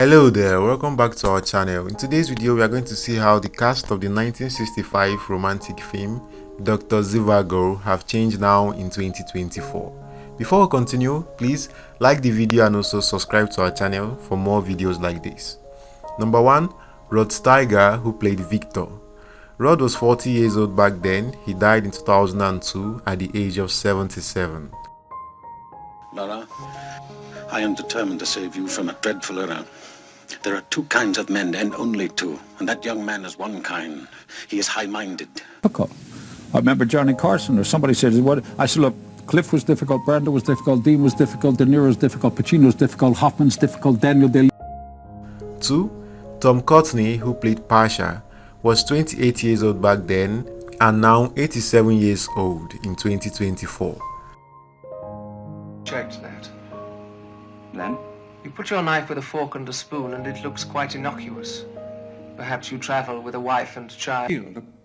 Hello there, welcome back to our channel. In today's video we are going to see how the cast of the 1965 romantic film Dr. Zhivago have changed now in 2024. Before we continue, please like the video and also subscribe to our channel for more videos like this. Number 1. Rod Steiger, who played Victor. Rod was 40 years old back then. He died in 2002 at the age of 77. Lara, I am determined to save you from a dreadful error. There are two kinds of men, and only two, and that young man is one kind. He is high-minded. Difficult. I remember Johnny Carson, or somebody said, "What?" I said, "Look, Cliff was difficult, Brando was difficult, Dean was difficult, De Niro was difficult, Pacino was difficult, Hoffman's difficult, Daniel Day." 2. Tom Courtenay, who played Pasha, was 28 years old back then and now 87 years old in 2024. Checked that. Then? You put your knife with a fork and a spoon and it looks quite innocuous. Perhaps you travel with a wife and child.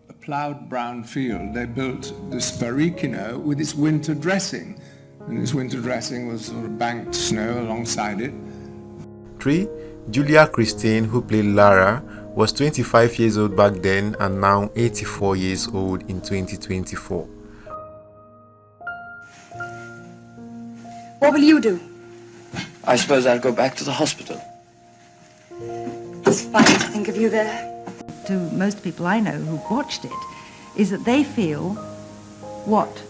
A ploughed brown field. They built this barricino with its winter dressing. And this winter dressing was sort of banked snow alongside it. 3. Julie Christie, who played Lara, was 25 years old back then and now 84 years old in 2024. What will you do? I suppose I'll go back to the hospital. It's funny to think of you there. To most people I know who've watched it, is that they feel what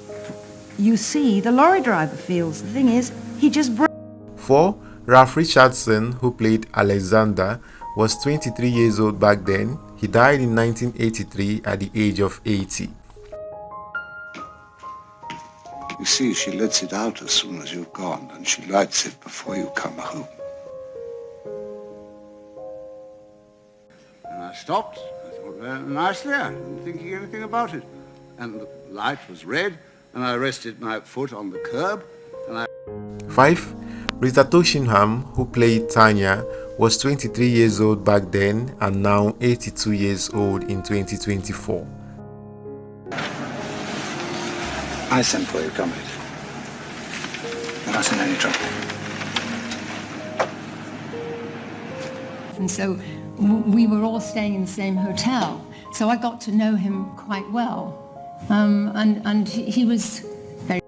you see the lorry driver feels. The thing is, he just broke. 4. RAF Richardson, who played Alexander, was 23 years old back then. He died in 1983 at the age of 80. You see, she lets it out as soon as you've gone, and she lights it before you come home. And I stopped. I thought very nicely. I didn't think anything about it. And the light was red, and I rested my foot on the curb, and I... 5. Rita Tushingham, who played Tanya, was 23 years old back then and now 82 years old in 2024. I sent for your comrade. You're not in any trouble. And so we were all staying in the same hotel. So I got to know him quite well. And he was very...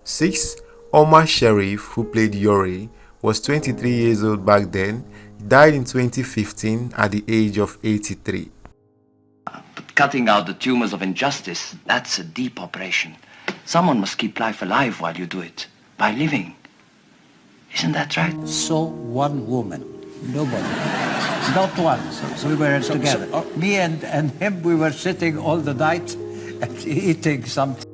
6. Omar Sharif, who played Yuri, was 23 years old back then. He died in 2015 at the age of 83. But cutting out the tumors of injustice, that's a deep operation. Someone must keep life alive while you do it, by living. Isn't that right? So one woman, nobody, not one. So we were together. Me and him, we were sitting all the night and eating something.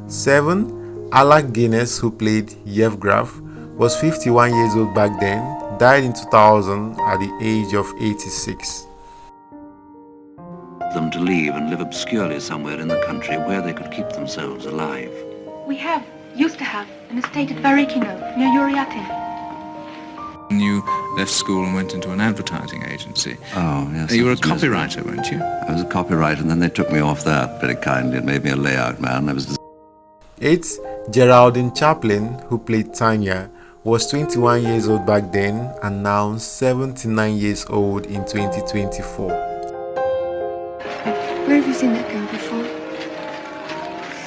7. Alak Guinness, who played Yevgraf, was 51 years old back then. Died in 2000 at the age of 86. Them to leave and live obscurely somewhere in the country where they could keep themselves alive. We used to have, an estate at Barricino, near Uriate. You left school and went into an advertising agency. Oh, yes. You were a copywriter, weren't you? I was a copywriter, and then they took me off that very kindly and made me a layout man. 8. Geraldine Chaplin, who played Tanya, was 21 years old back then and now 79 years old in 2024. Where have you seen that girl before?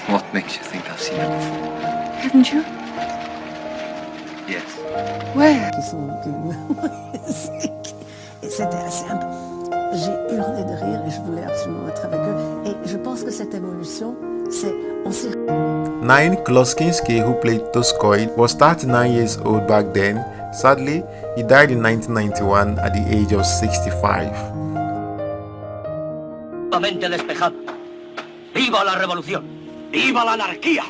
What makes you think I've seen her before? Haven't you? Yes. Where? C'était assez simple. J'ai hurlé de rire et je voulais absolument être avec eux. Et je pense que cette évolution, c'est... 9. Kinski, who played Toscoid, was 39 years old back then. Sadly, he died in 1991 at the age of 65. Despejado. ¡Viva la revolución! ¡Viva la anarquía!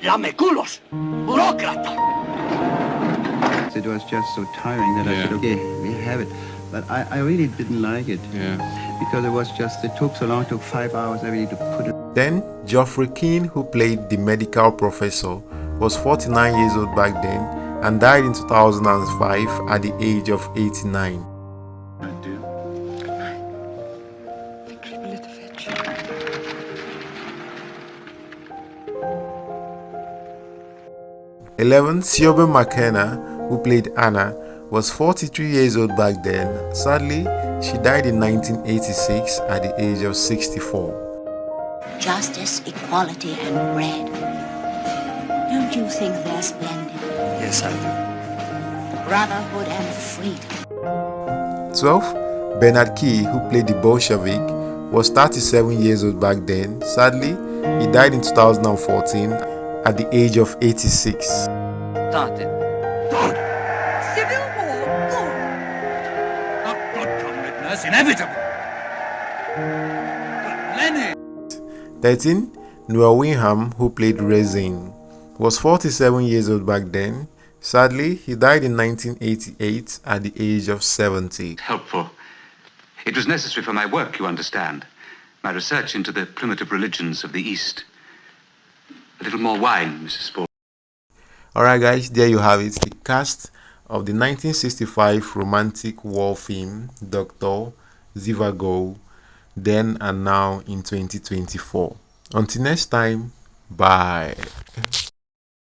¡Lameculos! ¡Burócrata! It was just so tiring that I said, okay, we have it. But I really didn't like it. Because it took so long, it took 5 hours every day to put it. Then, Joffrey Kean, who played the medical professor, was 49 years old back then and died in 2005 at the age of 89. I do. 11. Siobhán McKenna, who played Anna, was 43 years old back then. Sadly, she died in 1986 at the age of 64. Justice, equality, and bread. Don't you think they're splendid? Yes, I do. Brotherhood and freedom. 12. Bernard Key, who played the Bolshevik, was 37 years old back then. Sadly, he died in 2014 at the age of 86. Started. Good. Civil war, good. Not good, comrade nurse, inevitable. Lenny. 13. Noel Wingham, who played Rezin, was 47 years old back then. Sadly, he died in 1988 at the age of 70. Helpful. It was necessary for my work, you understand. My research into the primitive religions of the East. A little more wine, Mrs. Spaulding. Alright guys, there you have it. The cast of the 1965 romantic war film Dr. Zhivago, then and now in 2024. Until next time, bye.